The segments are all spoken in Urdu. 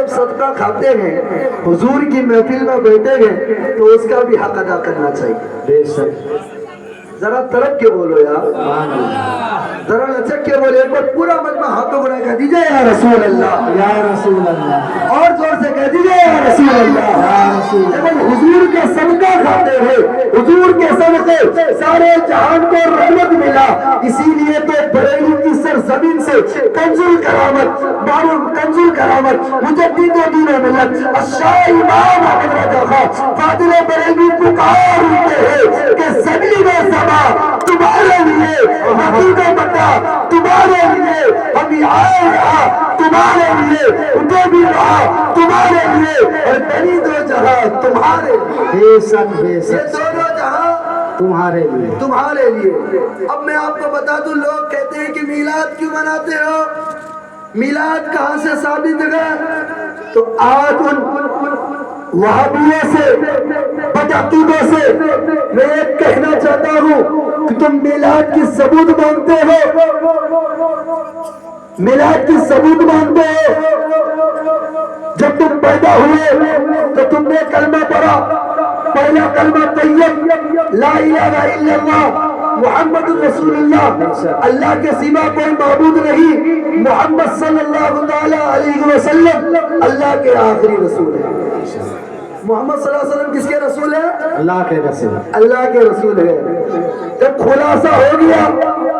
جب صدقہ کھاتے ہیں حضور کی محفل میں بیٹھے ہیں تو اس کا بھی حق ادا کرنا چاہیے. بے شک. ذرا تڑپ کے بولو یار, ذرا لچک کے بولو. ایک بار پورا مجمع ہاتھوں بڑھا کہہ دیجئے یا رسول اللہ, یا رسول اللہ, اور زور سے کہہ دیجئے یا رسول اللہ, یا رسول اللہ. جب حضور کے صدقہ کھاتے ہیں, حضور کے صدقے سارے جہان کو رحمت ملا. اسی لیے تو بریلی کی سرزمین سے کنز الکرامت, معروف کنز الکرامت, مجدد دین و ملت الشاہ امام احمد رضا خان فاضل بریلی پکار اٹھتے ہیں کہ زمین و زمان تمہارے لیے, مدینہ مکہ تمہارے لیے, ہم آئے یہاں تمہارے لیے, اٹھے بھی رہا تمہارے لیے, اور بنی دو جہاں تمہارے لیے. بے شک, بے یہ شک, دونوں جہاں تمہارے لیے. تمہارے لیے. اب میں آپ کو بتا دوں, لوگ کہتے ہیں کہ میلاد کیوں مناتے ہو, میلاد کہاں سے ثابت ہے؟ تو آج ان وہابیوں سے, بدعقیدوں سے میں ایک کہنا چاہتا ہوں کہ تم میلاد کی ثبوت مانتے ہو, میلاد کی ثبوت مانتے ہو. جب تم پیدا ہوئے تو تم نے کلمہ پڑھا, پہلا کلمہ طیب لا الہ الا اللہ محمد رسول اللہ, اللہ کے سوا کوئی معبود نہیں, محمد صلی اللہ علیہ وسلم اللہ کے آخری رسول ہیں. محمد صلی اللہ علیہ وسلم کس کے رسول ہیں؟ اللہ کے رسول. اللہ کے رسول ہے. جب خلاصہ ہو گیا,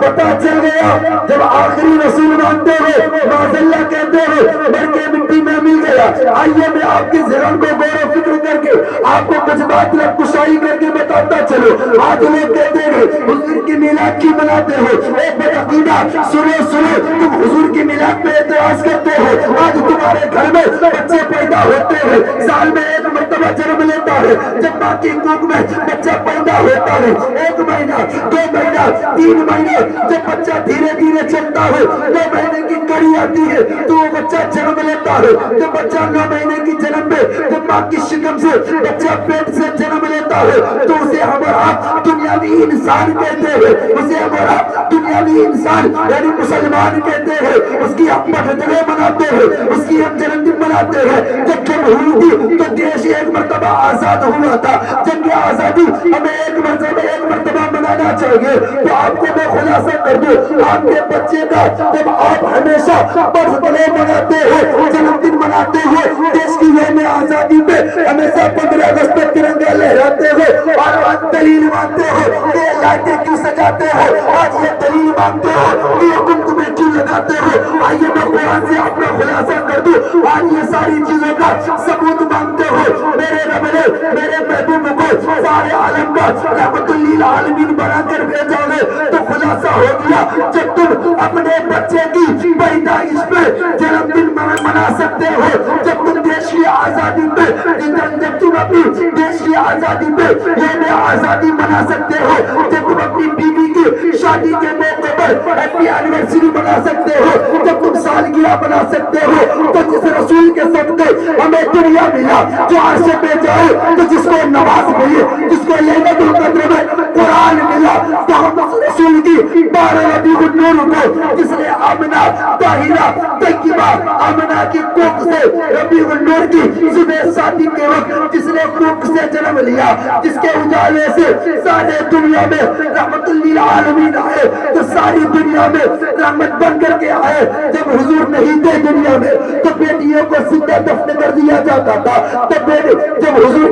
پتہ چل گیا, جب آخری رسول مانتے ہو, معاذ اللہ کہتے ہو مر کے مٹی میں مل گیا. آئیے میں آپ کے ذہن کو غور و فکر کر کے آپ کو کچھ بات کشائی کر کے بتاتا چلو. آج لوگ کہتے ہیں حضور کی میلاد کی مناتے ہو, ایک بدعقیدہ سنو, تم حضور کی میلاد پہ اعتراض کرتے ہو. آج تمہارے گھر میں بچے پیدا ہوتے ہیں, سال میں ایک مرتبہ جنم لیتا ہے, جب ماں کی کوکھ میں بچہ پیدا ہوتا ہے, 1 مہینہ 2 مہینہ 3 مہینے, جب بچہ دھیرے دھیرے چلتا ہے, 9 مہینے کی کڑی آتی ہے تو وہ بچہ جنم لیتا ہے. جب بچہ 9 مہینے کی جنم میں جب ماں کی شکم سے بچہ پیٹ سے جنم لیتا ہے تو اسے ہمارا دنیاوی انسان کہتے ہیں, اسے ہمارا دنیاوی انسان یعنی مسلمان کہتے ہیں. اس کی ہم برتھڈے مناتے ہیں, اس کی ہم جنم دن مناتے ہیں. جب جنگ ہوئی تھی تو دیش ایک مرتبہ آزاد ہوا تھا, جنگ آزادی ہمیں ایک مرتبہ منانا چاہیے. تو آپ کو میں خلاصہ کر دوں, آپ کے بچے کا جب آپ ہمیشہ برتھ ڈے مناتے ہو, جنم دن مناتے ہو, دیش کی یوم آزادی پہ ہمیشہ 15 اگست پہ ترنگا لہراتے ہو, اور آج دلیل مانتے ہو کہ یہ لائٹیں کیوں سجاتے ہو, آج یہ دلیل مانتے ہو کہ یہ کمکمے کیوں لگاتے ہو. آئیے میں قرآن سے آپ کا خلاصہ کر دوں, آج یہ ساری چیزوں کا ثبوت مانتے ہو. میرے رب نے میرے محبوب کو سارے عالم کا رحمت للعالمین بنا کر بھیجا ہے. تو خلاصہ ہو گیا, جب تم اپنے بچے کی پیدائش پہ جنم دن منا سکتے ہو, جب تم دیش کی آزادی پہ, جب تم اپنی دیش کی آزادی پہ یوم آزادی منا سکتے ہو, جب تم اپنی بیوی کی شادی کے موقع پر ہیپی اینیورسری منا سکتے ہو, جب تم سالگرہ بنا سکتے ہو, تو جس رسول کے صدقے ہمیں دنیا ملا, جو عرش پہ جائے, تو جس کو نماز ملی, جس کو لیلۃ القدر میں قرآن ملا, تو ہم رسول کی 12 ربیع النور کو, جس نے آمنہ طاہرہ طیبہ آمنہ کی کوکھ سے ربیع النور کی صبح شادی کے وقت جس نے کوکھ سے جنم لیا, جس کے اجالے سے سارے دنیا میں رحمت للعالمین آئے, تو ساری دنیا میں رحمت بن کر کے آئے. جب حضور نہیں تھے دنیا میں تو بیٹیوں کو زندہ دفن کر دیا جاتا تھا, تب جب حضور